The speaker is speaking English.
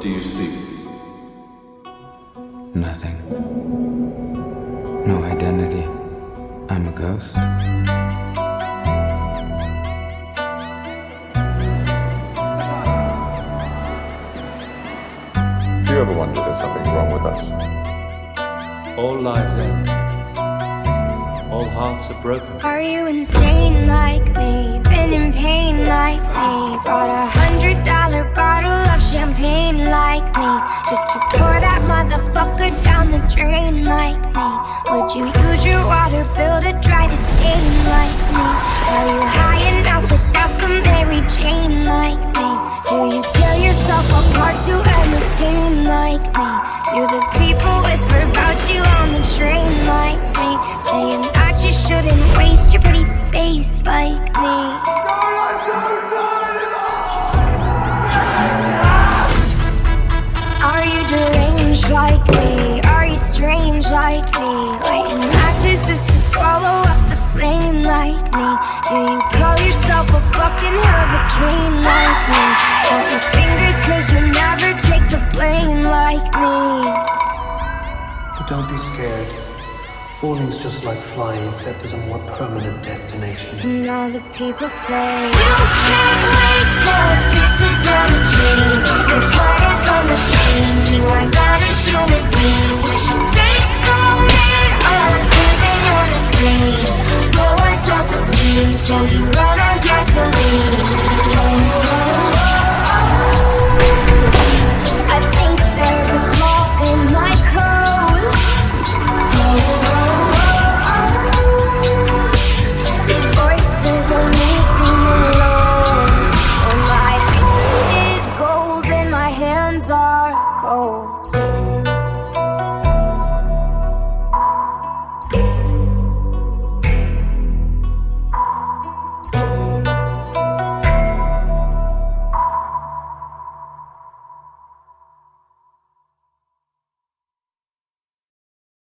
do you see? Nothing. No identity. I'm a ghost. Do you ever wonder there's something wrong with us? All lives end. All hearts are broken. Are you insane like me? Been in pain like me? Bought $100 bottle of champagne like me, just to pour that motherfucker down the drain like me? Would you use your water bill to dry the stain like me? Are you high enough without the Mary Jane like me? Do you tear yourself apart to entertain like me? Do the people whisper about you on the train like me, saying that you shouldn't waste your pretty face like me? Are you deranged like me? Are you strange like me? Lighting matches just to swallow up the flame like me? Do you call yourself a fucking hurricane like me? Count your fingers cause you never take the blame like me. But don't be scared. Falling's just like flying, except there's a more permanent destination. And all the people say, you can't wake up, this is not a dream. Your blood is gonna change, you are not a human being. With your face so lit up, living on a screen. Low on self-esteem, so you run on gasoline. I think there's a flaw in my code. These voices won't leave me alone. Oh, my head is gold and my hands are cold.